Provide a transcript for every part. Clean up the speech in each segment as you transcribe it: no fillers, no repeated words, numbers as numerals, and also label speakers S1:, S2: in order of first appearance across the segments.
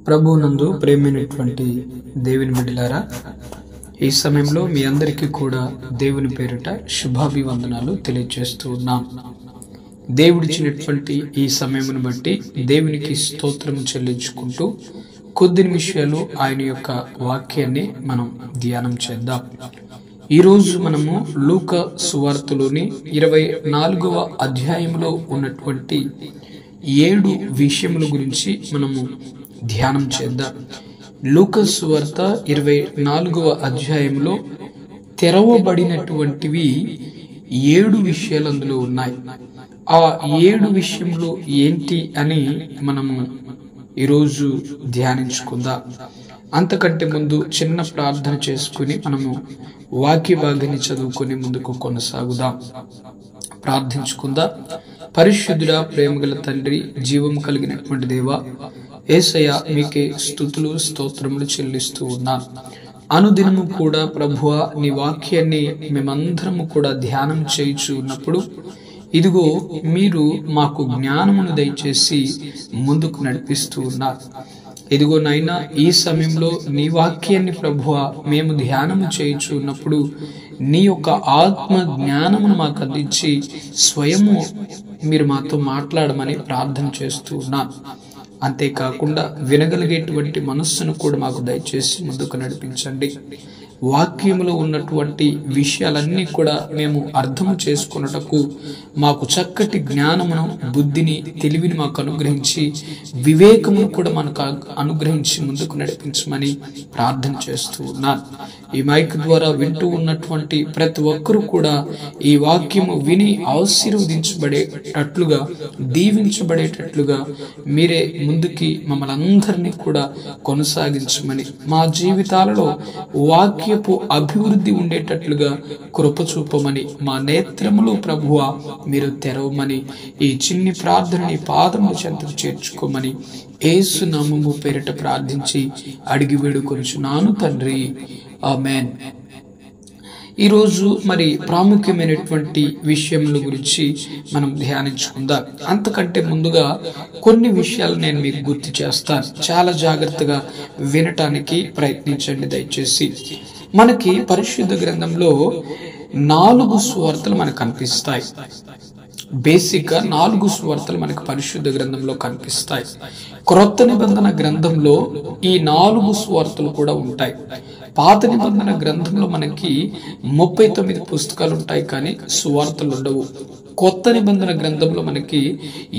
S1: ప్రభువునందు ప్రేమైనటువంటి దేవుని బిడ్డలారా, ఈ సమయంలో మీ అందరికీ కూడా దేవుని పేరిట శుభాభివందనాలు తెలియజేస్తూ ఉన్నాం. దేవుడిచ్చినటువంటి ఈ సమయమును బట్టి దేవునికి స్తోత్రం చెల్లించుకుంటూ కొద్ది నిమిషాలు ఆయన యొక్క వాక్యాన్ని మనం ధ్యానం చేద్దాం. ఈరోజు మనము లూకా సువార్తలోని 24వ అధ్యాయంలో ఉన్నటువంటి 7 విషయముల గురించి మనము ధ్యానం చేద్దాం. లూకా సువార్త 24వ అధ్యాయంలో తెరవబడినటువంటివి 7 విషయాలు అందులో ఉన్నాయి. ఆ 7 విషయములు ఏంటి అని మనము ఈరోజు ధ్యానించుకుందాం. అంతకంటే ముందు చిన్న ప్రార్థన చేసుకుని మనము వాక్య భాగాన్ని చదువుకొని ముందుకు కొనసాగుదాం. ప్రార్థించుకుందాం. పరిశుద్ధుడా, ప్రేమగల తండ్రి, జీవం కలిగినటువంటి దేవా, యేసయ్య, మీకే స్తుతులు స్తోత్రములు చెల్లిస్తూ ఉన్నాం. అనుదినము కూడా ప్రభువా, నీ వాక్యాన్ని మేమందరము కూడా ధ్యానం చేయుచు ఉన్నప్పుడు ఇదిగో మీరు మాకు జ్ఞానమును దయచేసి ముందుకు నడిపిస్తూ ఉన్నారు. ఇదిగో నాయనా, ఈ సమయంలో నీ వాక్యాన్ని ప్రభువా మేము ధ్యానము చేయుచు ఉన్నప్పుడు నీ యొక్క ఆత్మ జ్ఞానమును మాకు అందించి స్వయము మీరు మాతో మాట్లాడమని ప్రార్థన చేస్తూ ఉన్నాను. అంతేకాకుండా వినగలిగేటువంటి మనస్సును కూడా మాకు దయచేసి ముందుకు నడిపించండి. వాక్యములో ఉన్నటువంటి విషయాలన్నీ కూడా మేము అర్థము చేసుకున్నటకు మాకు చక్కటి జ్ఞానమును, బుద్ధిని, తెలివిని మాకు అనుగ్రహించి వివేకమును కూడా మనకు అనుగ్రహించి ముందుకు నడిపించమని ప్రార్థన చేస్తూ ఉన్నాను. ఈ మైక్ ద్వారా వింటూ ఉన్నటువంటి ప్రతి ఒక్కరూ కూడా ఈ వాక్యము విని ఆశీర్వదించబడేటట్లుగా, దీవించబడేటట్లుగా మీరే ముందుకి మమ్మల్ని అందరినీ కూడా కొనసాగించమని, మా జీవితాలలో వాక్యపు అభివృద్ధి ఉండేటట్లుగా కృప చూపమని, మా నేత్రములు ప్రభువా మీరు తెరవమని, ఈ చిన్ని ప్రార్థనని పాదముల చెంతకు చేర్చుకోమని యేసు నామము పేరిట ప్రార్థించి అడిగి వేడుకొనుచున్నాను తండ్రి, ఆమేన్. ఈరోజు మరి ప్రాముఖ్యమైనటువంటి విషయముల గురించి మనం ధ్యానించుకుందాం. అంతకంటే ముందుగా కొన్ని విషయాలు నేను మీకు గుర్తు చేస్తాను. చాలా జాగ్రత్తగా వినటానికి ప్రయత్నించండి దయచేసి. మనకి పరిశుద్ధ గ్రంథంలో 4 సువార్తలు మనకు కనిపిస్తాయి. బేసిక్ గా 4 సువార్తలు మనకి పరిశుద్ధ గ్రంథంలో కనిపిస్తాయి. క్రొత్త నిబంధన గ్రంథంలో ఈ 4 సువార్తలు కూడా ఉంటాయి. పాత నిబంధన గ్రంథంలో మనకి 39 పుస్తకాలు ఉంటాయి, కానీ సువార్తలు ఉండవు. కొత్త నిబంధన గ్రంథంలో మనకి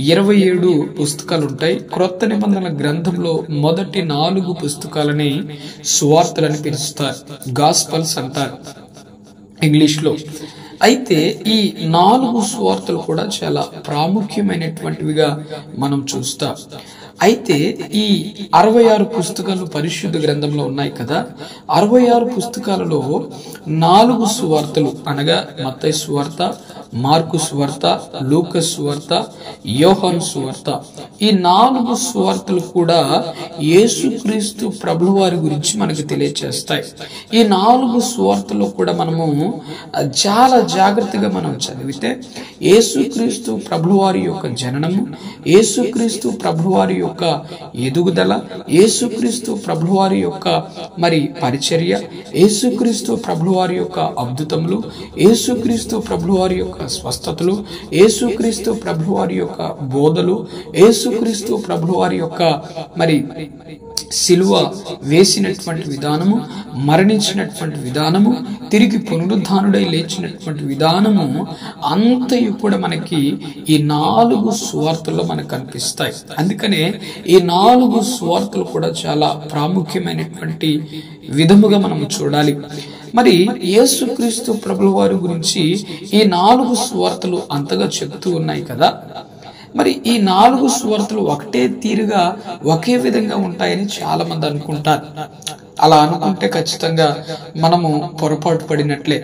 S1: 27 పుస్తకాలు ఉంటాయి. క్రొత్త నిబంధన గ్రంథంలో మొదటి 4 పుస్తకాలని సువార్తలని పిలుస్తారు, గాస్పల్స్ అంటారు ఇంగ్లీష్ లో. అయితే ఈ 4 సువార్తలు కూడా చాలా ప్రాముఖ్యమైనటువంటివిగా మనం చూస్తాం. అయితే ఈ 66 పుస్తకాలు పరిశుద్ధ గ్రంథంలో ఉన్నాయి కదా. 66 పుస్తకాలలో 4 సువార్తలు అనగా మత్తయి సువార్త, మార్కు సువార్త, లూకా సువార్త, యోహాను సువార్త, ఈ 4 సువార్తలు కూడా యేసుక్రీస్తు ప్రభువు వారి గురించి మనకు తెలియజేస్తాయి. ఈ 4 సువార్తలు కూడా మనము చాలా జాగ్రత్తగా మనం చదివితే యేసుక్రీస్తు ప్రభువు వారి యొక్క జననము, యేసుక్రీస్తు ప్రభువు వారి యొక్క ఎదుగుదల, యేసుక్రీస్తు ప్రభువు వారి యొక్క మరి పరిచర్య, యేసుక్రీస్తు ప్రభువు వారి యొక్క అద్భుతములు, యేసుక్రీస్తు ప్రభువు వారి యొక్క స్వస్థతలు, యేసుక్రీస్తు ప్రభువు వారి యొక్క బోధలు, యేసుక్రీస్తు ప్రభువు వారి యొక్క మరి సిలువ వేసినటువంటి విధానము, మరణించినటువంటి విధానము, తిరిగి పునరుద్ధానుడై లేచినటువంటి విధానము అంతయు కూడా మనకి ఈ 4 సువార్తల్లో మనకు కనిపిస్తాయి. అందుకనే ఈ 4 సువార్తలు కూడా చాలా ప్రాముఖ్యమైనటువంటి విధముగా మనం చూడాలి. మరి యేసుక్రీస్తు ప్రభువు వారి గురించి ఈ 4 సువార్తలు అంతగా చెబుతూ ఉన్నాయి కదా. మరి ఈ 4 సువార్తలు ఒకటే తీరుగా ఒకే విధంగా ఉంటాయని చాలా మంది అనుకుంటారు. అలా అనుకుంటే ఖచ్చితంగా మనము పొరపాటు పడినట్లే.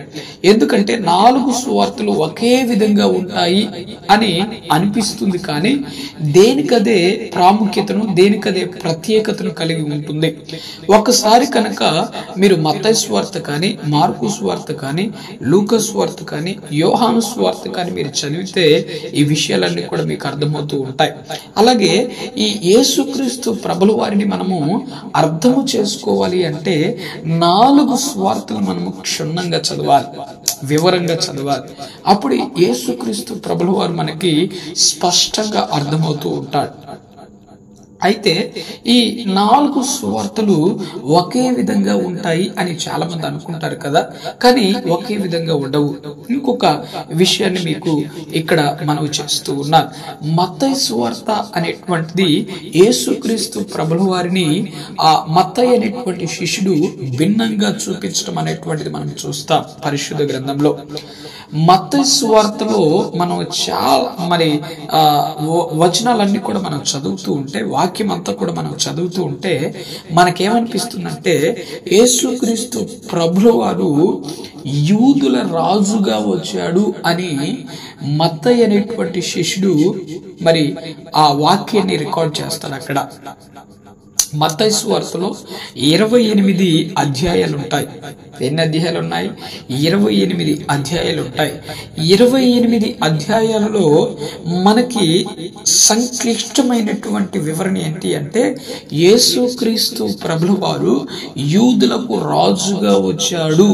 S1: ఎందుకంటే 4 సువార్తలు ఒకే విధంగా ఉంటాయి అని అనిపిస్తుంది, కానీ దేనికదే ప్రాముఖ్యతను, దేనికదే ప్రత్యేకతను కలిగి ఉంటుంది. ఒకసారి కనుక మీరు మత్తయి సువార్త కానీ, మార్కు సువార్త కానీ, లూకా సువార్త కానీ, యోహాను సువార్త కానీ మీరు చదివితే ఈ విషయాలన్నీ కూడా మీకు అర్థమవుతూ ఉంటాయి. అలాగే ఈ యేసుక్రీస్తు ప్రభుల వారిని మనము అర్థము చేసుకోవాలి అంటే 4 సువార్తలు మనము క్షుణ్ణంగా చదవాలి, వివరంగా చదవాలి. అప్పుడు యేసుక్రీస్తు ప్రభుల వారు మనకి స్పష్టంగా అర్థమవుతూ ఉంటాడు. అయితే ఈ 4 సువార్తలు ఒకే విధంగా ఉంటాయి అని చాలా మంది అనుకుంటారు కదా, కానీ ఒకే విధంగా ఉండవు. ఇంకొక విషయాన్ని మీకు ఇక్కడ మనవి చేస్తూ ఉన్నాను. మత్తయి సువార్త అనేటువంటిది యేసుక్రీస్తు ప్రభుల వారిని ఆ మత్తయి అనేటువంటి శిష్యుడు భిన్నంగా చూపించడం అనేటువంటిది మనం చూస్తాం పరిశుద్ధ గ్రంథంలో. మత్తయి సువార్తలో మనం చాలా వచనాలన్నీ కూడా మనం చదువుతూ ఉంటే, వాక్యం అంతా కూడా మనం చదువుతూ ఉంటే మనకేమనిపిస్తుందంటే యేసుక్రీస్తు ప్రభుల వారు యూదుల రాజుగా వచ్చాడు అని మత్తయి అనేటువంటి శిష్యుడు ఆ వాక్యాన్ని రికార్డ్ చేస్తాడు. అక్కడ మత్తయి సువార్తలో 28 అధ్యాయాలు ఉంటాయి. ఎన్ని అధ్యాయాలు ఉన్నాయి? 28 అధ్యాయాలు ఉంటాయి. 28 అధ్యాయాలలో మనకి సంక్లిష్టమైనటువంటి వివరణ ఏంటి అంటే యేసుక్రీస్తు ప్రభుల వారు యూదులకు రాజుగా వచ్చాడు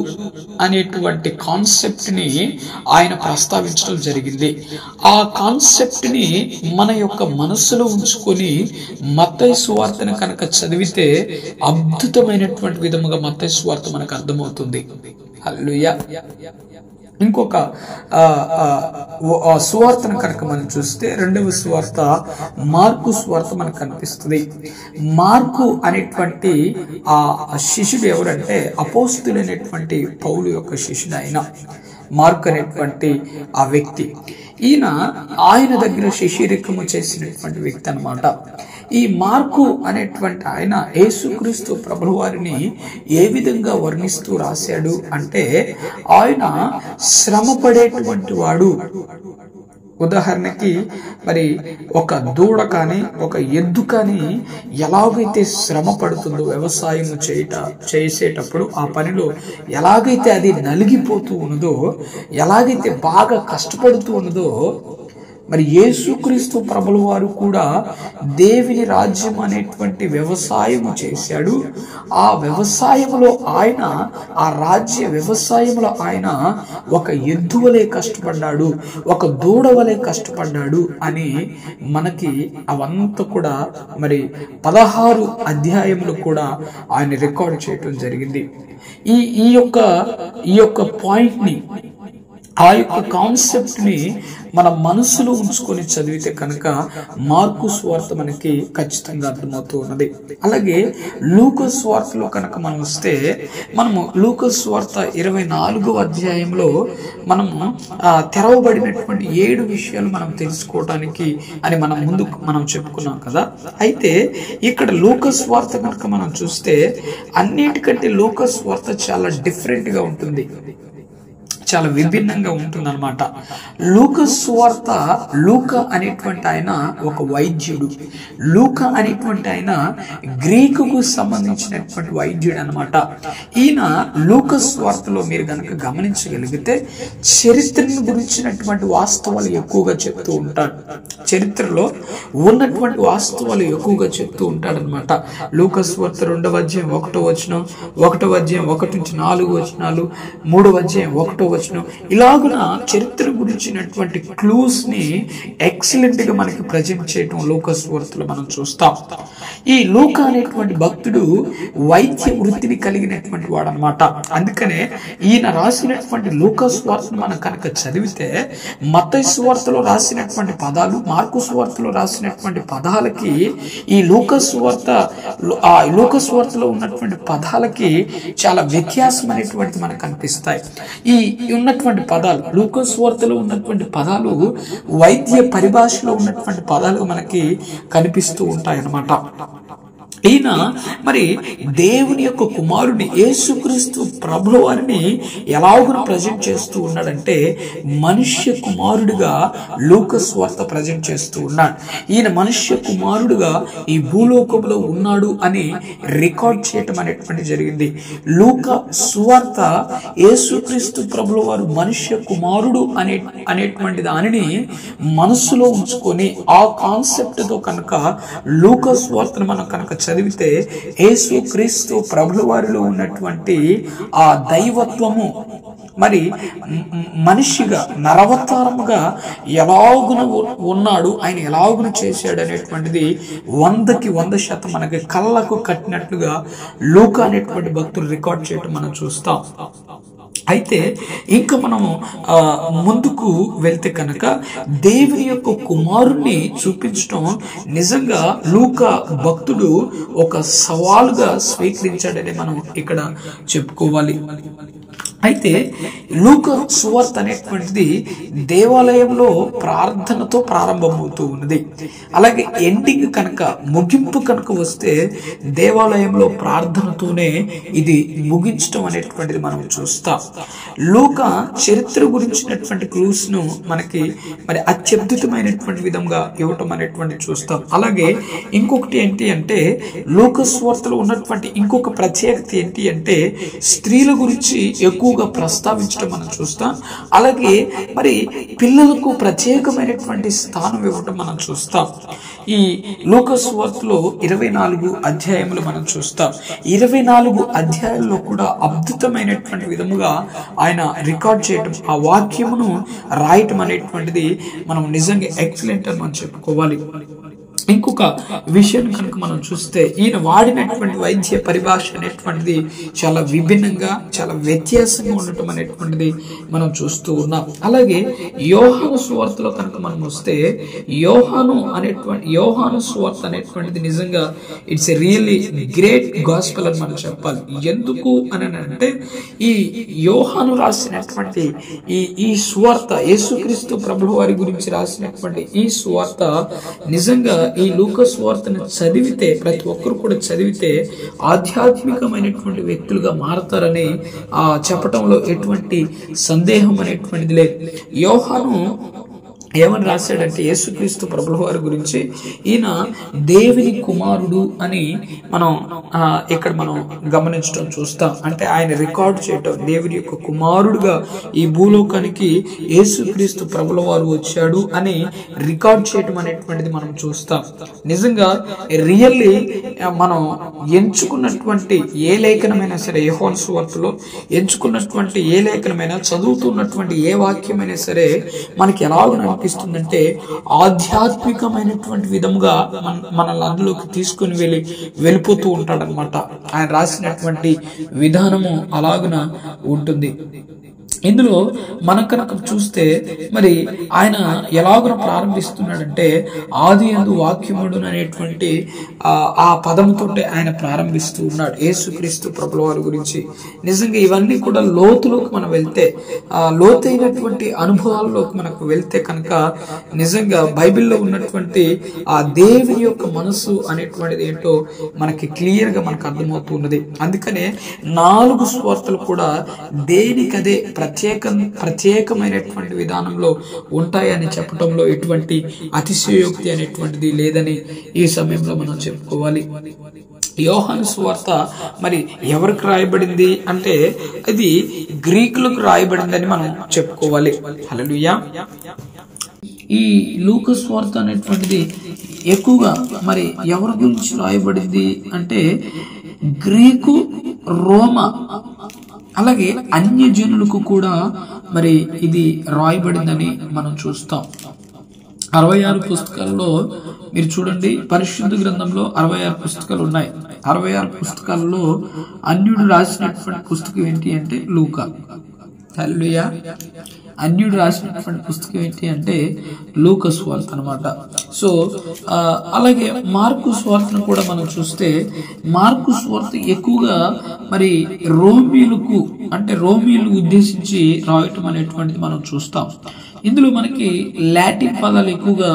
S1: అనేటువంటి కాన్సెప్ట్ ని ఆయన ప్రస్తావించడం జరిగింది. ఆ కాన్సెప్ట్ ని మన యొక్క మనసులో ఉంచుకొని మత్తయి సువార్తను కనుక చదివితే అద్భుతమైనటువంటి విధముగా మత్తయి సువార్త మనకు అర్థమవుతుంది. హల్లెలూయా. ఇంకొక సువార్తను కనుక మనం చూస్తే 2వ సువార్త మార్కు సువార్త మనకు కనిపిస్తుంది. మార్కు అనేటువంటి ఆ శిష్యుడు ఎవరంటే అపోస్తులైనటువంటి పౌలు యొక్క శిష్యుడు ఆయన మార్కు అనేటువంటి ఆ వ్యక్తి. ఆయన దగ్గర శిష్యరికము చేసినటువంటి వ్యక్తి అన్నమాట. ఈ మార్కు అనేటువంటి ఆయన యేసుక్రీస్తు ప్రభుల వారిని ఏ విధంగా వర్ణిస్తూ రాశాడు అంటే ఆయన శ్రమ పడేటువంటి వాడు. ఉదాహరణకి ఒక దూడ కానీ ఒక ఎద్దు కానీ ఎలాగైతే శ్రమ పడుతుందో వ్యవసాయం చేసేటప్పుడు ఆ పనిలో ఎలాగైతే అది నలిగిపోతూ ఉన్నదో, ఎలాగైతే బాగా కష్టపడుతూ ఉన్నదో, యేసుక్రీస్తు ప్రభుల వారు కూడా దేవుని రాజ్యం అనేటువంటి వ్యవసాయం చేశాడు. ఆ వ్యవసాయంలో ఆయన, ఆ రాజ్య వ్యవసాయంలో ఆయన ఒక ఎద్దు వలె కష్టపడ్డాడు, ఒక దూడ వలె కష్టపడ్డాడు అని మనకి అవంతా కూడా 16 అధ్యాయములు కూడా ఆయన రికార్డ్ చేయటం జరిగింది. ఈ యొక్క పాయింట్ ని, ఆ యొక్క కాన్సెప్ట్ ని మన మనసులో ఉంచుకొని చదివితే కనుక మార్కు సువార్త మనకి ఖచ్చితంగా అర్థమవుతూ ఉన్నది. అలాగే లూకా సువార్తలో కనుక మనం వస్తే మనము లూకా సువార్త 24వ అధ్యాయంలో మనము తెరవబడినటువంటి 7 విషయాలు మనం తెలుసుకోవడానికి అని మనం చెప్పుకున్నాం కదా. అయితే ఇక్కడ లూకా సువార్త కనుక మనం చూస్తే అన్నిటికంటే లూకా సువార్త చాలా డిఫరెంట్ గా ఉంటుంది, చాలా విభిన్నంగా ఉంటుంది అనమాట. లూకా సువార్త, లూకా అనేటువంటి ఆయన ఒక వైద్యుడు. లూకా అనేటువంటి ఆయన గ్రీకుకు సంబంధించినటువంటి వైద్యుడు అనమాట. ఈయన లూకా సువార్తలో మీరు కనుక గమనించగలిగితే చరిత్రను గురించినటువంటి వాస్తవాలు ఎక్కువగా చెప్తూ ఉంటాడు. చరిత్రలో ఉన్నటువంటి వాస్తవాలు ఎక్కువగా చెప్తూ ఉంటాడు అనమాట. లూకా సువార్త 2వ అధ్యాయం 1వ వచనం, 1వ అధ్యాయం 1 నుంచి 4 వచనాలు, 3వ అధ్యాయం 1వ వచనం, ఇలాగున చరిత్ర గురించినటువంటి క్లూస్ ని ఎక్సలెంట్ గా మనకి ప్రజెంట్ చేయటం లూకా సువార్తలో మనం చూస్తాం. ఈ లూకా అనేటువంటి భక్తుడు వైద్య వృత్తిని కలిగినటువంటి వాడు అనమాట. అందుకనే ఈయన రాసినటువంటి లూకా సువార్తను మనం కనుక చదివితే మత్తయి సువార్తలో రాసినటువంటి పదాలు, మార్కు సువార్తలో రాసినటువంటి పదాలకి ఈ లూకా సువార్తలో ఉన్నటువంటి పదాలకి చాలా వ్యత్యాసం అనేటువంటి మనకు కనిపిస్తాయి. ఈ ఉన్నటువంటి పదాలు, లూకా సువార్తలో ఉన్నటువంటి పదాలు వైద్య పరిభాషలో ఉన్నటువంటి పదాలు మనకి కనిపిస్తూ ఉంటాయి అన్నమాట. ఈయన మరి దేవుని యొక్క కుమారుని యేసుక్రీస్తు ప్రభుల వారిని ఎలాగో ప్రజెంట్ చేస్తూ ఉన్నాడంటే మనుష్య కుమారుడిగా లూకా సువార్త ప్రజెంట్ చేస్తూ ఉన్నాడు. ఈయన మనుష్య కుమారుడుగా ఈ భూలోకంలో ఉన్నాడు అని రికార్డ్ చేయటం అనేటువంటి జరిగింది. లూకా సువార్త యేసుక్రీస్తు ప్రభుల వారు మనుష్య కుమారుడు అనేటువంటి దానిని మనసులో ఉంచుకొని ఆ కాన్సెప్ట్ తో కనుక లూకా సువార్తను మనం కనుక చదివితే యేసుక్రీస్తు ప్రభుల వారిలో ఉన్నటువంటి ఆ దైవత్వము మరి మనిషిగా నరవతారముగా ఎలాగున ఉన్నాడు, ఆయన ఎలాగున చేశాడు అనేటువంటిది 100% మనకి కళ్ళకు కట్టినట్లుగా లూకా అనేటువంటి భక్తులు రికార్డ్ చేయటం మనం చూస్తాం. అయితే ఇంకా మనము ముందుకు వెళ్తే కనుక దేవుని యొక్క కుమారుణ్ణి చూపించడం నిజంగా లూకా భక్తుడు ఒక సవాలుగా స్వీకరించాడని మనం ఇక్కడ చెప్పుకోవాలి. అయితే లూకా సువార్త అనేటువంటిది దేవాలయంలో ప్రార్థనతో ప్రారంభమవుతూ ఉన్నది. అలాగే ఎండింగ్ కనుక ముగింపు కనుక వస్తే దేవాలయంలో ప్రార్థనతోనే ఇది ముగించడం అనేటువంటిది మనం చూస్తాం. లూకా చరిత్ర గురించినటువంటి క్లూస్ ను మనకి మరి అత్యద్భుతమైనటువంటి విధంగా ఇవ్వటం అనేటువంటి చూస్తాం. అలాగే ఇంకొకటి ఏంటి అంటే లూకా సువార్తలో ఉన్నటువంటి ఇంకొక ప్రత్యేకత ఏంటి అంటే స్త్రీల గురించి ఎక్కువగా ప్రస్తావించడం మనం చూస్తాం. అలాగే మరి పిల్లలకు ప్రత్యేకమైనటువంటి స్థానం ఇవ్వటం మనం చూస్తాం. ఈ లూకా సువార్తలో 24 అధ్యాయములు మనం చూస్తాం. 24 అధ్యాయాల్లో కూడా అద్భుతమైనటువంటి విధముగా ఆయన రికార్డ్ చేయటం, ఆ వాక్యమును రాయటం అనేటువంటిది మనం నిజంగా ఎక్సలెంట్ అని మనం చెప్పుకోవాలి. ఇంకొక విషయం కనుక మనం చూస్తే ఈయన వాడినటువంటి వైద్య పరిభాష అనేటువంటిది చాలా విభిన్నంగా చాలా వ్యత్యాసంగా ఉండటం అనేటువంటిది మనం చూస్తూ ఉన్నాం. అలాగే యోహాను సువార్తలో కనుక మనం వస్తే యోహాను సువార్త అనేటువంటిది నిజంగా it's a really great gospel అని మనం చెప్పాలి. ఎందుకు అని అంటే ఈ యోహాను రాసినటువంటి ఈ సువార్త యేసుక్రీస్తు ప్రభువు వారి గురించి రాసినటువంటి ఈ సువార్త నిజంగా ఈ లూకా సువార్తను చదివితే ప్రతి ఒక్కరు కూడా చదివితే ఆధ్యాత్మికమైనటువంటి వ్యక్తులుగా మారతారని చెప్పటంలో ఎటువంటి సందేహం అనేటువంటిది లేదు. యోహాను ఏమని రాశాడంటే యేసుక్రీస్తు ప్రభుల వారి గురించి ఈయన దేవుని కుమారుడు అని మనం ఇక్కడ మనం గమనించడం చూస్తాం. అంటే ఆయన రికార్డ్ చేయటం దేవుని యొక్క కుమారుడుగా ఈ భూలోకానికి యేసుక్రీస్తు ప్రభుల వారు వచ్చాడు అని రికార్డ్ చేయటం అనేటువంటిది మనం చూస్తాం. నిజంగా రియల్లీ మనం ఎంచుకున్నటువంటి ఏ లేఖనమైనా సరే, యోహాను సువార్తలో ఎంచుకున్నటువంటి ఏ లేఖనమైనా, చదువుతున్నటువంటి ఏ వాక్యమైనా సరే మనకి ఎలాగ అనిపిస్తుందంటే ఆధ్యాత్మికమైనటువంటి విధముగా మనల్ని అందులోకి తీసుకుని వెళ్ళిపోతూ ఉంటాడనమాట. ఆయన రాసినటువంటి విధానము అలాగున ఉంటుంది. ఇందులో మనం కనుక చూస్తే మరి ఆయన ఎలాగో ప్రారంభిస్తున్నాడంటే ఆది యందు వాక్యముడు అనేటువంటి ఆ పదముతో ఆయన ప్రారంభిస్తూ ఉన్నాడు యేసుక్రీస్తు ప్రభుల వారి గురించి. నిజంగా ఇవన్నీ కూడా లోతులోకి మనం వెళ్తే, లోతైనటువంటి అనుభవాల్లోకి మనకు వెళ్తే కనుక నిజంగా బైబిల్లో ఉన్నటువంటి ఆ దేవుని యొక్క మనసు అనేటువంటిది ఏంటో మనకి క్లియర్ గా మనకు అర్థమవుతున్నది. అందుకనే 4 సువార్తలు కూడా దేనికదే ప్రత్యేకమైనటువంటి విధానంలో ఉంటాయని చెప్పడంలో ఎటువంటి అతిశయోక్తి అనేటువంటిది లేదని ఈ సమయంలో మనం చెప్పుకోవాలి. యోహాను సువార్త మరి ఎవరికి రాయబడింది అంటే అది గ్రీకులకు రాయబడిందని మనం చెప్పుకోవాలి. హల్లెలూయా. ఈ లూకా సువార్త అనేటువంటిది ఎక్కువగా మరి ఎవరి గురించి రాయబడింది అంటే గ్రీకు, రోమా అలాగే అన్యజనులకు కూడా మరి ఇది రాయబడిందని మనం చూస్తాం. 66 పుస్తకాల్లో మీరు చూడండి, పరిశుద్ధ గ్రంథంలో 66 పుస్తకాలు ఉన్నాయి. 66 పుస్తకాల్లో అన్యుడు రాసినటువంటి పుస్తకం ఏంటి అంటే లూకా. హల్లెలూయా. అన్యుడు రాసినటువంటి పుస్తకం ఏంటి అంటే లూకా సువార్త అనమాట. సో అలాగే మార్కు సువార్తను కూడా మనం చూస్తే మార్కు సువార్త ఎక్కువగా మరి రోమీలకు అంటే రోమీలు ఉద్దేశించి రాయటం అనేటువంటిది మనం చూస్తాం. ఇందులో మనకి లాటిన్ పదాలు ఎక్కువగా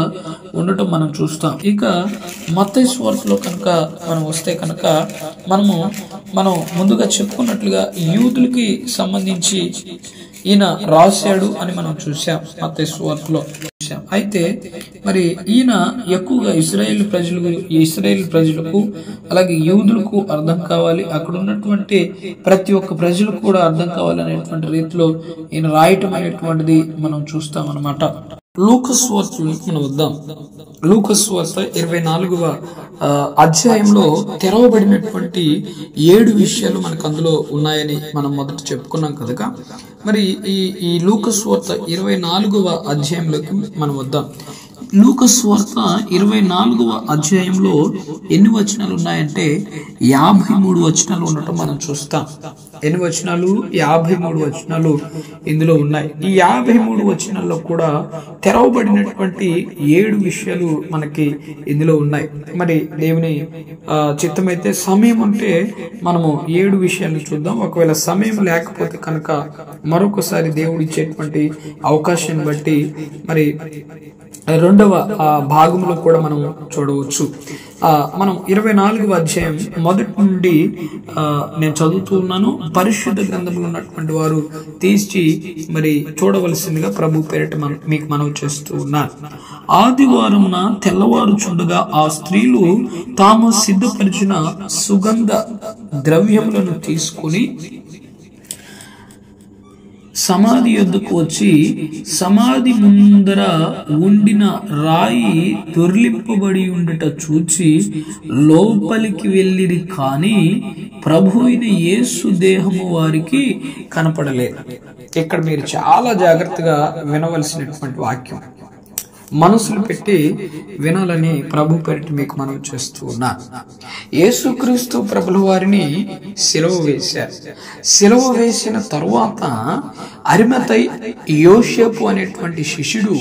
S1: ఉండటం మనం చూస్తాం. ఇక మత్తయి సువార్తలో కనుక మనం వస్తే కనుక మనం ముందుగా చెప్పుకున్నట్లుగా యూదులకి సంబంధించి ఈయన రాశాడు అని మనం చూసాం మత్తయి సువార్తలో. అయితే మరి ఈయన ఎక్కువగా ఇశ్రాయేల్ ప్రజలకు అలాగే యూదులకు అర్థం కావాలి, అక్కడ ఉన్నటువంటి ప్రతి ఒక్క ప్రజలకు కూడా అర్థం కావాలి అనేటువంటి రీతిలో ఈయన రాయటం అనేటువంటిది మనం చూస్తాం అన్నమాట. లూకా సువార్తలోకి మనం వద్దాం. లూకా సువార్త 24వ అధ్యాయంలో తెరవబడినటువంటి 7 విషయాలు మనకు అందులో ఉన్నాయని మనం మొదట చెప్పుకున్నాం కనుక మరి ఈ లూకా సువార్త 24వ అధ్యాయంలోకి మనం వద్దాం. లూకా సువార్త 24వ అధ్యాయంలో ఎన్ని వచనాలు ఉన్నాయంటే 53 వచనాలు ఉండటం మనం చూస్తాం. ఎన్ని వచనాలు? 53 వచనాలు ఇందులో ఉన్నాయి. ఈ 53 వచనాల్లో కూడా తెరవబడినటువంటి 7 విషయాలు మనకి ఇందులో ఉన్నాయి. మరి దేవుని చిత్తమైతే సమయం ఉంటే మనము 7 విషయాలు చూద్దాం. ఒకవేళ సమయం లేకపోతే కనుక మరొకసారి దేవుడు ఇచ్చేటువంటి అవకాశాన్ని బట్టి మరి 2వ భాగంలో కూడా మనం చూడవచ్చు. మనం 24వ అధ్యాయం మొదటి నుండి నేను చదువుతూ ఉన్నాను. పరిశుద్ధ గ్రంథంలో ఉన్నటువంటి వారు తీసి మరి చూడవలసిందిగా ప్రభు పేరిట మీకు మనవి చేస్తూ ఉన్నాను. ఆదివారంన తెల్లవారుచుండగా ఆ స్త్రీలు తాము సిద్ధపరిచిన సుగంధ ద్రవ్యములను తీసుకుని సమాధి యొద్దకు వచ్చి సమాధి ముందర ఉండిన రాయి దొర్లింపబడి ఉండుట చూచి లోపలికి వెళ్ళిరి, కాని ప్రభు అయిన యేసు దేహము వారికి కనపడలేదు. ఇక్కడ మీరు చాలా జాగ్రత్తగా వినవలసినటువంటి వాక్యం, మనసులు పెట్టి వినాలని ప్రభు పేరిట మీకు మనవి చేస్తూ ఉన్నా. యేసుక్రీస్తు ప్రభుల వారిని సిలువ వేశారు. సిలువ వేసిన తరువాత అరిమతై యోసేపు అనేటువంటి శిష్యుడు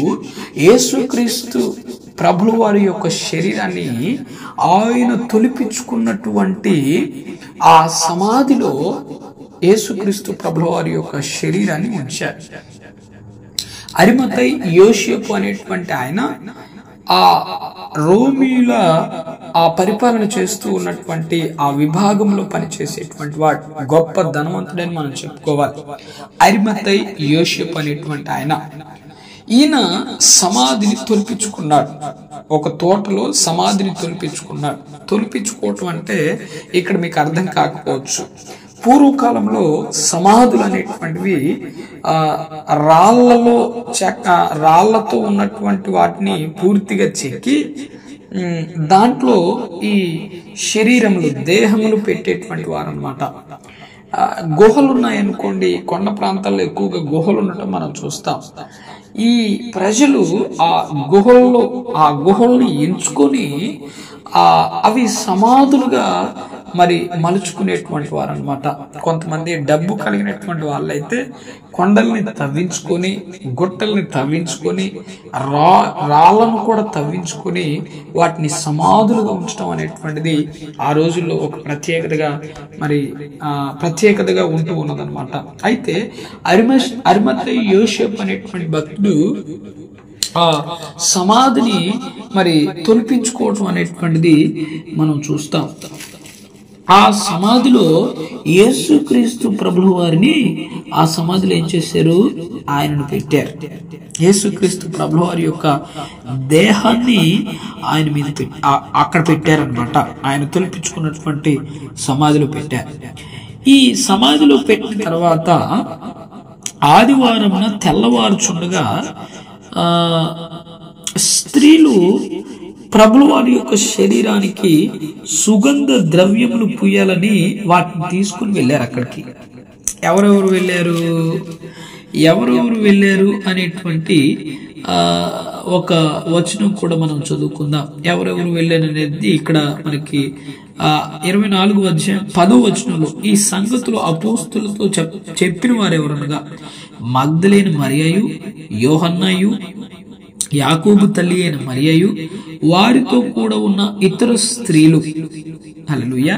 S1: యేసుక్రీస్తు ప్రభుల వారి యొక్క శరీరాన్ని ఆయన తొలిపించుకున్నటువంటి ఆ సమాధిలో యేసుక్రీస్తు ప్రభుల వారి యొక్క శరీరాన్ని ఉంచారు. అరిమతై యోసేపు అనేటువంటి ఆయన ఆ రోమీల ఆ పరిపాలన చేస్తూ ఉన్నటువంటి ఆ విభాగంలో పనిచేసేటువంటి వాడు గొప్ప ధనవంతుడని మనం చెప్పుకోవాలి. అరిమతై యోసేపు అనేటువంటి ఈయన సమాధిని తొలిపించుకున్నాడు. ఒక తోటలో సమాధిని తొలిపించుకున్నాడు. తొలిపించుకోవటం అంటే ఇక్కడ మీకు అర్థం కాకపోవచ్చు. పూర్వకాలంలో సమాధులు అనేటువంటివి రాళ్లతో ఉన్నటువంటి వాటిని పూర్తిగా చెక్కి దాంట్లో ఈ శరీరములు దేహములు పెట్టేటువంటి వారు అన్నమాట. గుహలు ఉన్నాయనుకోండి, కొండ ప్రాంతాల్లో ఎక్కువగా గుహలు ఉండటం మనం చూస్తాం. ఈ ప్రజలు ఆ గుహల్ని ఎంచుకొని అవి సమాధులుగా మరి మలుచుకునేటువంటి వారు అనమాట. కొంతమంది డబ్బు కలిగినటువంటి వాళ్ళైతే కొండల్ని తవ్వించుకొని, గుట్టల్ని తవ్వించుకొని, రాళ్లను కూడా తవ్వించుకొని వాటిని సమాధులుగా ఉంచడం అనేటువంటిది ఆ రోజుల్లో ఒక ప్రత్యేకతగా ఉంటూ ఉన్నదన్నమాట. అయితే అరిమతై యోసేపు అనేటువంటి భక్తుడు ఆ సమాధిని మరి తొలిపించుకోవటం అనేటువంటిది మనం చూస్తాం. ఆ సమాధిలో యేసుక్రీస్తు ప్రభుల వారిని ఆ సమాధిలో ఏం చేశారు? ఆయనను పెట్టారు. యేసుక్రీస్తు ప్రభుల వారి యొక్క దేహాన్ని ఆయన మీద అక్కడ పెట్టారనమాట. ఆయన తొలిపించుకున్నటువంటి సమాధిలో పెట్టారు. ఈ సమాధిలో పెట్టిన తర్వాత ఆదివారం తెల్లవారుచుండగా స్త్రీలు ప్రభుల వారి యొక్క శరీరానికి సుగంధ ద్రవ్యములు పూయాలని వాటిని తీసుకుని వెళ్ళారు అక్కడికి. ఎవరెవరు వెళ్ళారు అనేటువంటి ఒక వచనం కూడా మనం చదువుకుందాం. ఎవరెవరు వెళ్ళారు అనేది ఇక్కడ మనకి 24వ అధ్యాయం 10వ వచనంలో ఈ సంగతులు అపోస్తులతో చెప్పిన వారు ఎవరనగా మగ్దలేని మరియయు, యోహన్నయు, యాకోబు తల్లి అయిన మరియయు, వారితో కూడా ఉన్న ఇతర స్త్రీలు. హల్లెలూయా.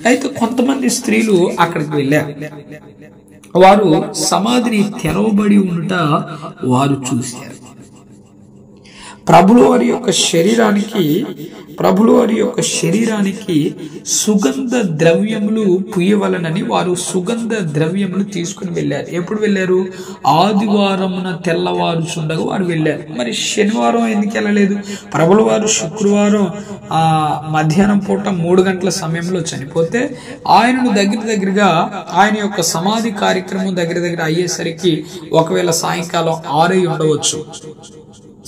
S1: అయితే కొంతమంది స్త్రీలు అక్కడికి వెళ్ళారు. వారు సమాధిని తెరవబడి ఉండుట వారు చూశారు. ప్రభుల వారి యొక్క శరీరానికి సుగంధ ద్రవ్యములు పుయ్యవలనని వారు సుగంధ ద్రవ్యములు తీసుకుని వెళ్ళారు. ఎప్పుడు వెళ్ళారు? ఆదివారమున తెల్లవారుచుండగా వారు వెళ్ళారు. మరి శనివారం ఎందుకు వెళ్ళలేదు? ప్రభుల వారు శుక్రవారం మధ్యాహ్నం పూట 3 గంటల సమయంలో చనిపోతే ఆయనను దగ్గరగా ఆయన యొక్క సమాధి కార్యక్రమం దగ్గర అయ్యేసరికి ఒకవేళ సాయంకాలం 6 అయి ఉండవచ్చు,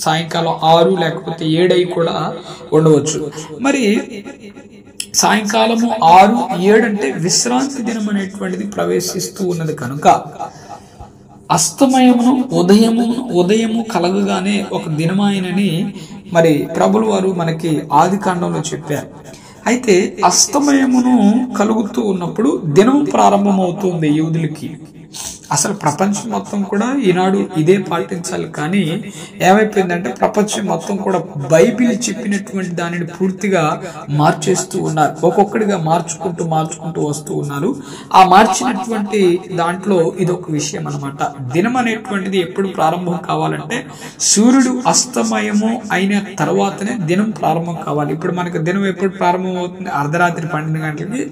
S1: సాయంకాలం 6 లేకపోతే 7 అయి కూడా ఉండవచ్చు. మరి సాయంకాలము 6, 7 అంటే విశ్రాంతి దినం అనేటువంటిది ప్రవేశిస్తూ ఉన్నది కనుక అస్తమయమును ఉదయము కలగగానే ఒక దినమాయనని మరి ప్రభుల వారు మనకి ఆది కాండంలో చెప్పారు. అయితే అస్తమయమును కలుగుతూ ఉన్నప్పుడు దినం ప్రారంభమవుతుంది యూదులకి. అసలు ప్రపంచం మొత్తం కూడా ఈనాడు ఇదే పాటించాలి. కానీ ఏమైపోయిందంటే ప్రపంచం మొత్తం కూడా బైబిల్ చెప్పినటువంటి దానిని పూర్తిగా మార్చేస్తూ ఉన్నారు. ఒక్కొక్కడిగా మార్చుకుంటూ వస్తూ ఉన్నారు. ఆ మార్చినటువంటి దాంట్లో ఇదొక విషయం అన్నమాట. దినం అనేటువంటిది ఎప్పుడు ప్రారంభం కావాలంటే సూర్యుడు అస్తమయము అయిన తర్వాతనే దినం ప్రారంభం కావాలి. ఇప్పుడు మనకి దినం ఎప్పుడు ప్రారంభం అవుతుంది? అర్ధరాత్రి 12 గంటలకి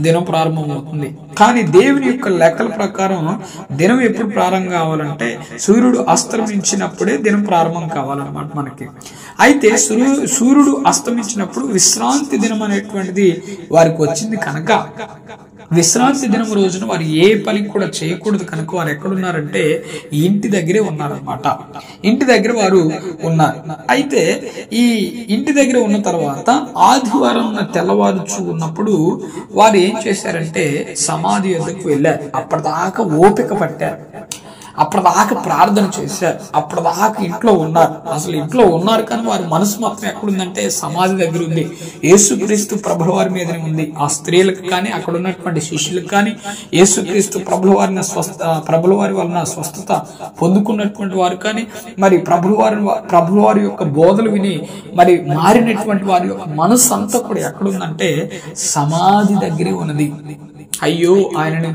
S1: దినం ప్రారంభం అవుతుంది. కానీ దేవుని యొక్క లెక్కల ప్రకారం దినం ఎప్పుడు ప్రారంభం కావాలంటే సూర్యుడు అస్తమించినప్పుడే దినం ప్రారంభం కావాలన్నమాట మనకి. అయితే సూర్యుడు అస్తమించినప్పుడు విశ్రాంతి దినం అనేటువంటిది వారికి వచ్చింది కనుక విశ్రాంతి దినం రోజున వారు ఏ పని కూడా చేయకూడదు కనుక వారు ఎక్కడున్నారంటే ఇంటి దగ్గరే ఉన్నారనమాట. ఇంటి దగ్గర వారు ఉన్నారు. అయితే ఈ ఇంటి దగ్గర ఉన్న తర్వాత ఆదివారం తెల్లవారుచు ఉన్నప్పుడు వారు ఏం చేశారంటే సమాధి వద్దకు వెళ్ళారు. అప్పటిదాకా ఓపిక పట్టారు, అప్పటిదాకా ప్రార్థన చేశారు, అప్పటిదాకా ఇంట్లో ఉన్నారు. అసలు ఇంట్లో ఉన్నారు కానీ వారి మనసు మాత్రం ఎక్కడుందంటే సమాధి దగ్గర ఉంది. యేసుక్రీస్తు ప్రభుల వారి మీదనే ఉంది. ఆ స్త్రీలకు కానీ అక్కడ ఉన్నటువంటి శిష్యులకు కానీ యేసుక్రీస్తు ప్రభుల వారి వలన స్వస్థత పొందుకున్నటువంటి వారు కానీ మరి ప్రభుల వారి యొక్క బోధలు విని మరి మారినటువంటి వారి యొక్క మనసు అంతా కూడా ఎక్కడుందంటే సమాధి దగ్గరే ఉన్నది. అయ్యో ఆయనని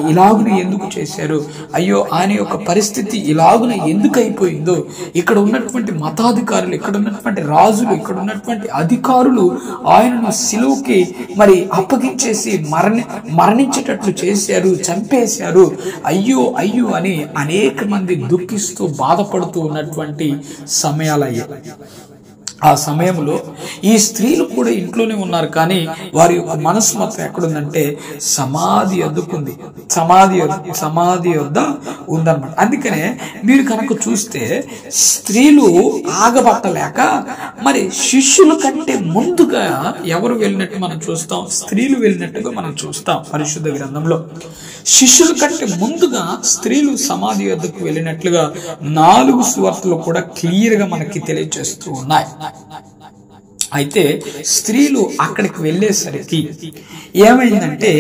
S1: ఇలాగున ఎందుకు చేశారు, అయ్యో ఆయన యొక్క పరిస్థితి ఇలాగున ఎందుకు అయిపోయిందో, ఇక్కడ ఉన్నటువంటి మతాధికారులు, ఇక్కడ ఉన్నటువంటి రాజులు, ఇక్కడ ఉన్నటువంటి అధికారులు ఆయనను సిలువకి మరి అప్పగించేసి మరణించేటట్లు చేశారు, చంపేశారు, అయ్యో అయ్యో అని అనేక మంది దుఃఖిస్తూ బాధపడుతూ ఉన్నటువంటి సమయాలయ్యాయి. ఆ సమయంలో ఈ స్త్రీలు కూడా ఇంట్లోనే ఉన్నారు కానీ వారి యొక్క మనసు మాత్రం ఎక్కడుందంటే సమాధి వద్దకుంది, సమాధి వద్ద ఉందన్నమాట. అందుకనే మీరు కనుక చూస్తే స్త్రీలు ఆగబట్టలేక మరి శిష్యుల కంటే ముందుగా ఎవరు వెళ్ళినట్టు మనం చూస్తాం, స్త్రీలు వెళ్ళినట్టుగా మనం చూస్తాం పరిశుద్ధ గ్రంథంలో. శిష్యుల కంటే ముందుగా స్త్రీలు సమాధి వద్దకు వెళ్ళినట్లుగా 4 సువార్తలు కూడా క్లియర్ గా మనకి తెలియజేస్తూ ఉన్నాయి. అయితే స్త్రీలు అక్కడికి వెళ్ళేసరికి ఏమైందంటే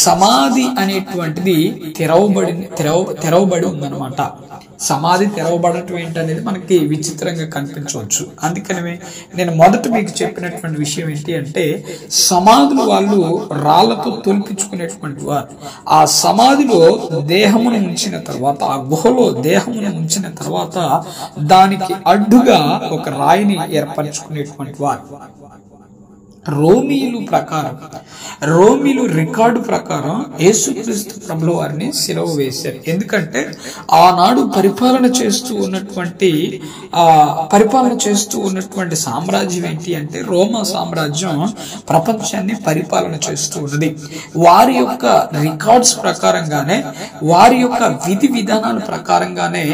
S1: సమాధి అనేటువంటిది తెరవబడి ఉందన్నమాట. సమాధి తెరవబడటం ఏంటనేది మనకి విచిత్రంగా కనిపించవచ్చు. అందుకని నేను మొదట మీకు చెప్పినటువంటి విషయం ఏంటి అంటే సమాధులు వాళ్ళు రాళ్లతో తొలిపించుకునేటువంటి వారు. ఆ సమాధిలో దేహమును ఉంచిన తర్వాత, ఆ గుహలో దేహమును ఉంచిన తర్వాత దానికి అడ్డుగా ఒక రాయిని ఏర్పరచుకునేటువంటి వారు. రోమీలు రికార్డు ప్రకారం యేసుక్రీస్తు ప్రభుల వారిని సిలువ వేశారు. ఎందుకంటే ఆనాడు పరిపాలన చేస్తూ ఉన్నటువంటి సామ్రాజ్యం ఏంటి అంటే రోమా సామ్రాజ్యం ప్రపంచాన్ని పరిపాలన చేస్తూ ఉన్నది. వారి యొక్క రికార్డ్స్ ప్రకారంగానే, వారి యొక్క విధి విధానాల ప్రకారంగానే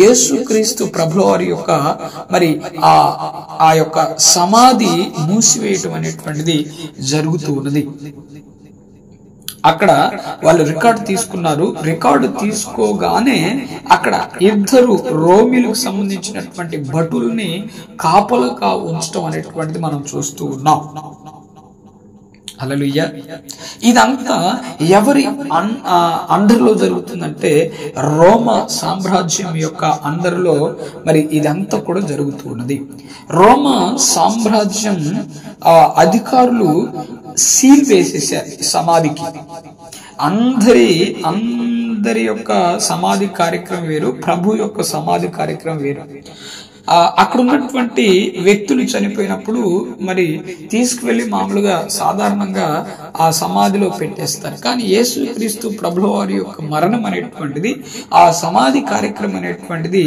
S1: యేసుక్రీస్తు ప్రభుల వారి యొక్క మరి ఆ యొక్క సమాధి మూసివేయటం అనేటువంటిది జరుగుతూ ఉన్నది. అక్కడ వాళ్ళు రికార్డు తీసుకున్నారు. రికార్డు తీసుకోగానే అక్కడ 2 రోమిలకు సంబంధించినటువంటి భటుల్ని కాపలుగా ఉంచడం అనేటువంటిది మనం చూస్తూ ఉన్నాం. హల్లెలూయా. ఇదంతా ఎవరి అండర్లో జరుగుతుందంటే రోమా సామ్రాజ్యం యొక్క అండర్లో మరి ఇదంతా కూడా జరుగుతూ ఉన్నది. రోమా సామ్రాజ్యం అధికారులు సీల్ వేసేసారు సమాధికి. అందరి యొక్క సమాధి కార్యక్రమం వేరు, ప్రభు యొక్క సమాధి కార్యక్రమం వేరు. అక్కడ ఉన్నటువంటి వ్యక్తులు చనిపోయినప్పుడు మరి తీసుకువెళ్లి మామూలుగా సాధారణంగా ఆ సమాధిలో పెట్టేస్తారు. కానీ యేసుక్రీస్తు ప్రభువు వారి యొక్క మరణం అనేటువంటిది, ఆ సమాధి కార్యక్రమం అనేటువంటిది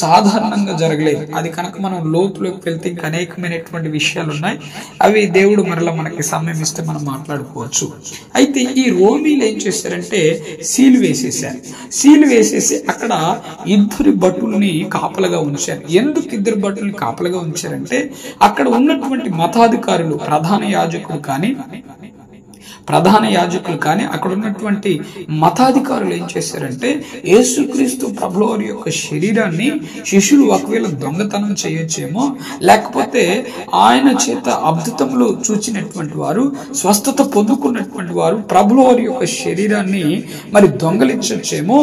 S1: సాధారణంగా జరగలేదు. అది కనుక మనం లోతులోకి వెళ్తే ఇంకా అనేకమైనటువంటి విషయాలు ఉన్నాయి. అవి దేవుడు మరలా మనకి సమయం ఇస్తే మనం మాట్లాడుకోవచ్చు. అయితే ఈ రోమీలు ఏం చేశారంటే సీల్ వేసేసారు. సీల్ వేసేసి అక్కడ ఇద్దరు భటుల్ని కాపలగా ఉంచారు. ఎందుకు ఇద్దరు భటుల్ని కాపలగా ఉంచారంటే అక్కడ ఉన్నటువంటి మతాధికారులు ప్రధాన యాజకులు కానీ అక్కడ ఉన్నటువంటి మతాధికారులు ఏం చేశారంటే యేసుక్రీస్తు ప్రభువారి యొక్క శరీరాన్ని శిష్యులు ఒకవేళ దొంగతనం చేయొచ్చేమో, లేకపోతే ఆయన చేత అద్భుతములు చూచినటువంటి వారు, స్వస్థత పొందుకున్నటువంటి వారు ప్రభువారి యొక్క శరీరాన్ని మరి దొంగలించొచ్చేమో,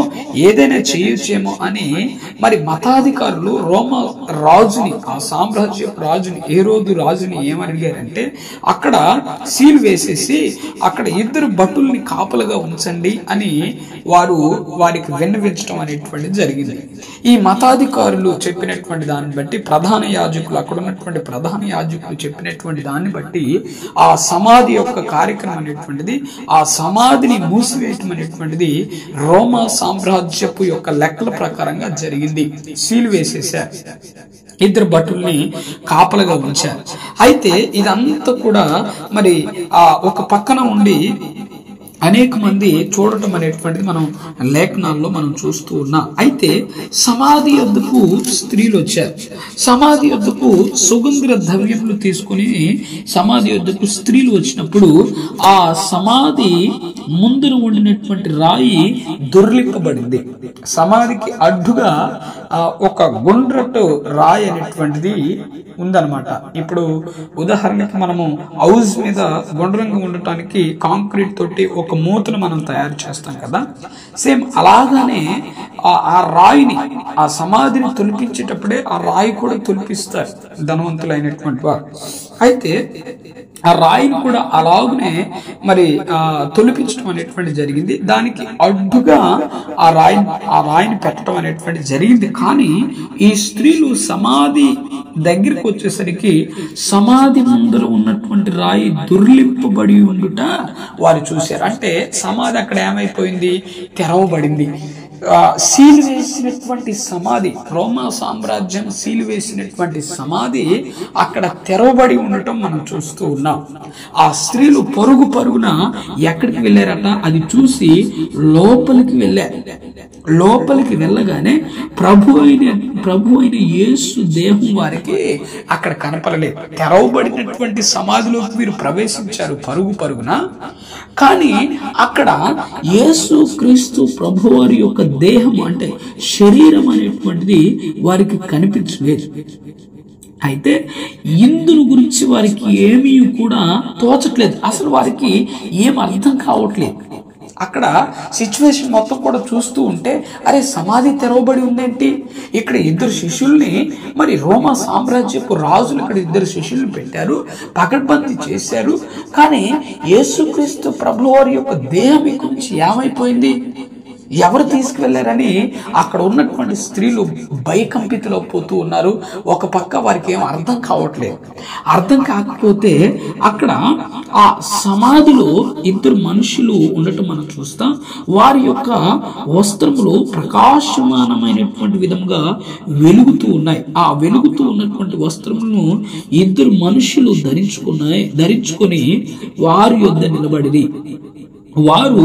S1: ఏదైనా చేయొచ్చేమో అని మరి మతాధికారులు రోమా రాజుని, ఆ సామ్రాజ్య రాజుని, హేరోదు రాజుని ఏమని అడిగారంటే అక్కడ సీల్ వేసేసి అక్కడ ఇద్దరు భటుల్ని కాపలుగా ఉంచండి అని వారికి విన్నవించడం అనేటువంటిది జరిగింది. ఈ మతాధికారులు చెప్పినటువంటి దాన్ని బట్టి ప్రధాన యాజకులు, అక్కడ ఉన్నటువంటి ప్రధాన యాజకులు చెప్పినటువంటి దాన్ని బట్టి ఆ సమాధి యొక్క కార్యక్రమం అనేటువంటిది, ఆ సమాధిని మూసివేయటం అనేటువంటిది రోమా సామ్రాజ్యపు యొక్క లెక్కల ప్రకారంగా జరిగింది. సీల్ వేసేసారు, ఇద్దరు భటుల్ని కాపలుగా ఉంచారు. అయితే ఇదంతా కూడా మరి ఒక పక్కన ఉండి అనేక మంది చూడటం అనేటువంటిది మనం లేఖనాల్లో మనం చూస్తూ ఉన్నాం. అయితే సమాధి వద్దకు స్త్రీలు వచ్చారు. సమాధి వద్దకు సుగంధ ద్రవ్యములు తీసుకుని సమాధి వద్దకు స్త్రీలు వచ్చినప్పుడు ఆ సమాధి ముందున ఉండినటువంటి రాయి దొర్లింపబడింది. సమాధికి అడ్డుగా ఒక గుండ్రటు రాయి అనేటువంటిది ఉందన్నమాట. ఇప్పుడు ఉదాహరణకి మనము హౌస్ మీద గుండ్రంగా ఉండటానికి కాంక్రీట్ తోటి ఒక మూతను మనం తయారు చేస్తాం కదా, సేమ్ అలాగానే ఆ రాయిని, ఆ సమాధిని తొలిపించేటప్పుడే ఆ రాయి కూడా తొలిపిస్తారు ధనవంతులైనటువంటి వారు. అయితే ఆ రాయిని కూడా అలాగనే మరి తొలిపించడం అనేటువంటి జరిగింది. దానికి అడ్డుగా ఆ రాయిని పెట్టడం అనేటువంటి జరిగింది. కానీ ఈ స్త్రీలు సమాధి దగ్గరికి వచ్చేసరికి సమాధి ముందర ఉన్నటువంటి రాయి దుర్లింపబడి ఉండుట వారు చూశారు. అంటే సమాధి అక్కడ ఏమైపోయింది, తెరవబడింది. సీలు వేసినటువంటి సమాధి, రోమా సామ్రాజ్యం సీలు వేసినటువంటి సమాధి అక్కడ తెరవబడి ఉండటం మనం చూస్తూ ఉన్నాం. ఆ స్త్రీలు పరుగున ఎక్కడికి వెళ్ళారట, అది చూసి లోపలికి వెళ్ళారు. లోపలికి వెళ్ళగానే ప్రభు అయిన యేసు దేహం వారికి అక్కడ కనపడలేదు. తెరవబడినటువంటి సమాధిలోకి వీరు ప్రవేశించారు పరుగున. కానీ అక్కడ యేసు క్రీస్తు ప్రభు వారి యొక్క దేహం అంటే శరీరం అనేటువంటిది వారికి కనిపించలేదు. అయితే ఇందును గురించి వారికి ఏమీ కూడా తోచట్లేదు, అసలు వారికి ఏం అర్థం కావట్లేదు. అక్కడ సిచ్యువేషన్ మొత్తం కూడా చూస్తూ ఉంటే అరే సమాధి తెరవబడి ఉందేంటి, ఇక్కడ ఇద్దరు శిష్యుల్ని మరి రోమా సామ్రాజ్యపు రాజులు ఇక్కడ ఇద్దరు శిష్యుల్ని పెట్టారు, పకడ్బందీ చేశారు. కానీ యేసుక్రీస్తు ప్రభువారి యొక్క దేహం గురించి ఏమైపోయింది, ఎవరు తీసుకువెళ్లారని అక్కడ ఉన్నటువంటి స్త్రీలు భయకంపితులో పోతూ ఉన్నారు. ఒక పక్క వారికి ఏం అర్థం కావట్లేదు. అర్థం కాకపోతే అక్కడ ఆ సమాధిలో ఇద్దరు మనుషులు ఉండటం మనం చూస్తాం. వారి యొక్క వస్త్రములు ప్రకాశమానమైనటువంటి విధంగా వెలుగుతూ ఉన్నాయి. ఆ వెలుగుతూ ఉన్నటువంటి వస్త్రములను ఇద్దరు మనుషులు ధరించుకొని వారి యొద్ద నిలబడిరి. వారు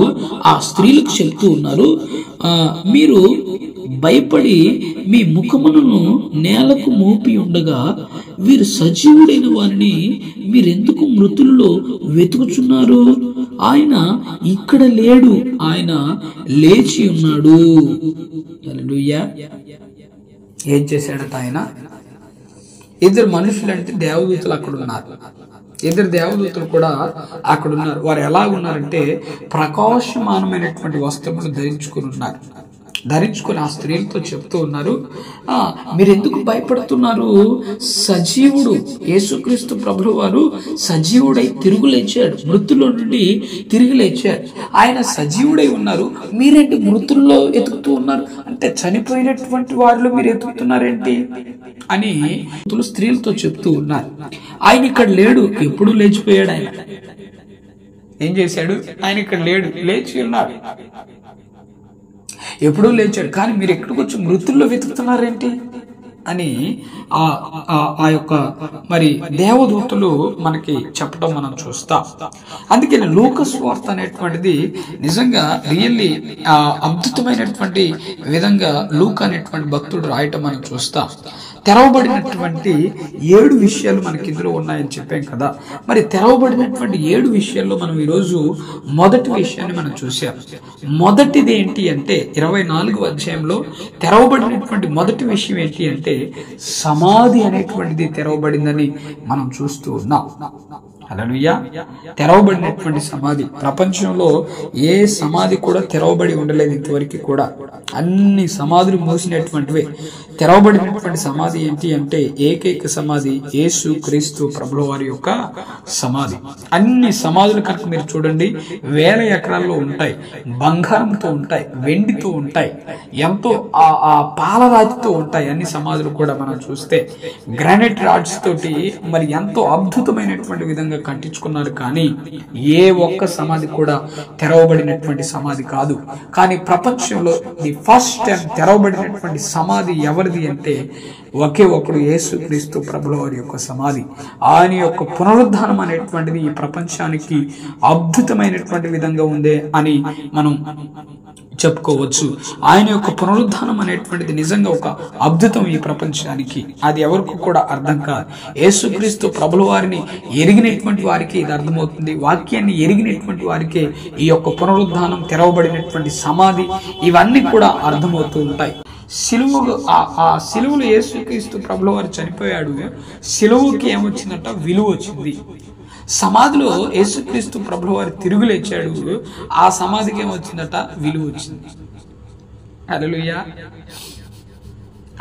S1: ఆ స్త్రీలకు చెప్తూ ఉన్నారు, మీరు భయపడి మీ ముఖములను నేలకు మోపి ఉండగా వీరు సజీవుడైన వారిని మీరెందుకు మృతుల్లో వెతుకుచున్నారు? ఆయన ఇక్కడ లేడు, ఆయన లేచి ఉన్నాడు. హల్లెలూయా. ఏం చేశాడట ఆయన? ఇద్దరు మనుషులు అంటే దేవదూతలు అక్కడ ఉన్నారు. ఇద్దరు దేవదూతలు కూడా అక్కడ ఉన్నారు. వారు ఎలా ఉన్నారంటే ప్రకాశమానమైనటువంటి వస్త్రములు ధరించుకుని ఆ స్త్రీలతో చెప్తూ ఉన్నారు, మీరు ఎందుకు భయపడుతున్నారు? సజీవుడు యేసుక్రీస్తు ప్రభువు వారు సజీవుడై తిరుగు లేచాడు, మృతుల్లో నుండి తిరిగి లేచాడు. ఆయన సజీవుడై ఉన్నారు, మీరేంటి మృతుల్లో ఎతుకుతూ ఉన్నారు? అంటే చనిపోయినటువంటి వారిలో మీరు ఎతుకుతున్నారేంటి అని స్త్రీలతో చెప్తూ ఉన్నారు. ఆయన ఇక్కడ లేడు, ఎప్పుడు లేచిపోయాడు. ఆయన ఏం చేశాడు? ఆయన ఇక్కడ లేడు, లేచి ఉన్నాడు, ఎప్పుడూ లేచాడు. కానీ మీరు ఎక్కడికి వచ్చి మృతుల్లో వెతుకుతున్నారేంటి అని ఆ యొక్క మరి దేవదూతలు మనకి చెప్పడం మనం చూస్తాం. అందుకని లూకా సువార్త అనేటువంటిది నిజంగా రియల్లీ అద్భుతమైనటువంటి విధంగా లూకా అనేటువంటి భక్తుడు రాయటం మనం చూస్తాం. తెరవబడినటువంటి 7 విషయాలు మనకి ఇందులో ఉన్నాయని చెప్పాం కదా. మరి తెరవబడినటువంటి 7 విషయాల్లో మనం ఈరోజు మొదటి విషయాన్ని మనం చూసాం. మొదటిది ఏంటి అంటే 24వ అధ్యాయంలో తెరవబడినటువంటి మొదటి విషయం ఏంటి అంటే సమాధి అనేటువంటిది తెరవబడిందని మనం చూస్తూ ఉన్నాం. హల్లెలూయా. తెరవబడినటువంటి సమాధి, ప్రపంచంలో ఏ సమాధి కూడా తెరవబడి ఉండలేదు ఇంతవరకు కూడా. అన్ని సమాధులు మూసినటువంటివే. తెరవబడినటువంటి సమాధి ఏంటి అంటే ఏకైక సమాధి యేసు క్రీస్తు ప్రభువు వారి యొక్క సమాధి. అన్ని సమాధులు కనుక మీరు చూడండి, వేల ఎకరాల్లో ఉంటాయి, బంగారంతో ఉంటాయి, వెండితో ఉంటాయి, ఎంతో ఆ పాలరాతితో ఉంటాయి. అన్ని సమాధులు కూడా మనం చూస్తే గ్రానైట్ రాడ్స్ తోటి మరి ఎంతో అద్భుతమైనటువంటి విధంగా కట్టించుకున్నారు. కానీ ఏ ఒక్క సమాధి కూడా తెరవబడినటువంటి సమాధి కాదు. కానీ ప్రపంచంలో ది ఫస్ట్ టైం తెరవబడినటువంటి సమాధి ఎవరిది అంటే ఒకే ఒకడు యేసుక్రీస్తు ప్రభువు వారి యొక్క సమాధి. ఆయన యొక్క పునరుద్ధానం అనేటువంటిది ఈ ప్రపంచానికి అద్భుతమైనటువంటి విధంగా ఉందే అని మనం చెప్పుకోవచ్చు. ఆయన యొక్క పునరుద్ధానం అనేటువంటిది నిజంగా ఒక అద్భుతం ఈ ప్రపంచానికి. అది ఎవరికి కూడా అర్థం కాదు. యేసుక్రీస్తు ప్రభువు వారిని ఎరిగినటువంటి వారికి ఇది అర్థమవుతుంది. వాక్యాన్ని ఎరిగినటువంటి వారికి ఈ యొక్క పునరుద్ధానం, తెరవబడినటువంటి సమాధి, ఇవన్నీ కూడా అర్థమవుతూ ఉంటాయి. సిలువలో యేసుక్రీస్తు ప్రభువు వారు చనిపోయాడు. సిలువకి ఏమొచ్చిందంట? విలువ వచ్చింది. సమాధిలో యేసుక్రీస్తు ప్రభువు వారు తిరుగు లేచాడు. ఆ సమాధికి ఏమొచ్చిందట? విలువ వచ్చింది. హల్లెలూయా.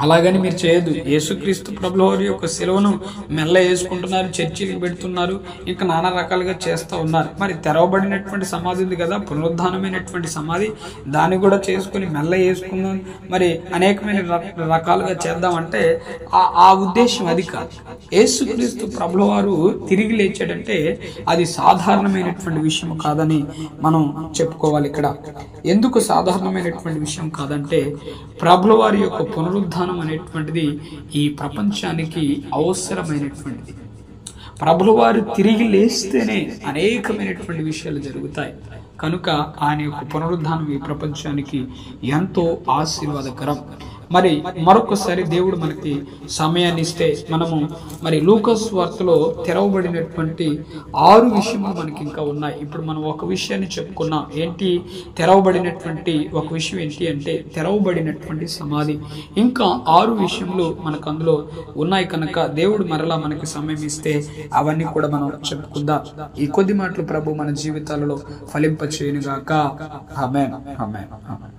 S1: అలాగని మీరు చేయొద్దు. యేసుక్రీస్తు ప్రభువు వారి యొక్క శిలువను మెల్ల వేసుకుంటున్నారు, చర్చికి పెడుతున్నారు, ఇంకా నానా రకాలుగా చేస్తూ ఉన్నారు. మరి తెరవబడినటువంటి సమాధి ఉంది కదా, పునరుద్ధానమైనటువంటి సమాధి, దాన్ని కూడా చేసుకుని మెల్ల వేసుకుందాం, మరి అనేకమైన రకాలుగా చేద్దామంటే ఆ ఉద్దేశం అది కాదు. యేసుక్రీస్తు ప్రభువు వారు తిరిగి లేచాడంటే అది సాధారణమైనటువంటి విషయం కాదని మనం చెప్పుకోవాలి. ఇక్కడ ఎందుకు సాధారణమైనటువంటి విషయం కాదంటే ప్రభువు వారి యొక్క పునరుద్ధానం అనేటువంటిది ఈ ప్రపంచానికి అవసరమైనటువంటిది. ప్రభువు వారు తిరిగి లేస్తేనే అనేకమైనటువంటి విషయాలు జరుగుతాయి. కనుక ఆయన యొక్క పునరుద్ధానం ఈ ప్రపంచానికి ఎంతో ఆశీర్వాదకరం. మరి మరొకసారి దేవుడు మనకి సమయాన్ని ఇస్తే మనము మరి లూకా సువార్తలో తెరవబడినటువంటి 6 విషయాలు మనకి ఇంకా ఉన్నాయి. ఇప్పుడు మనం ఒక విషయాన్ని చెప్పుకున్నాం. ఏంటి? తెరవబడినటువంటి ఒక విషయం ఏంటి అంటే తెరవబడినటువంటి సమాధి. ఇంకా 6 విషయములు మనకు అందులో ఉన్నాయి. కనుక దేవుడు మరలా మనకి సమయం ఇస్తే అవన్నీ కూడా మనం చెప్పుకుందాం. ఈ కొద్ది మాటలు ప్రభు మన జీవితాలలో ఫలింపచేయునుగాక. ఆమేన్. ఆమేన్. ఆమేన్.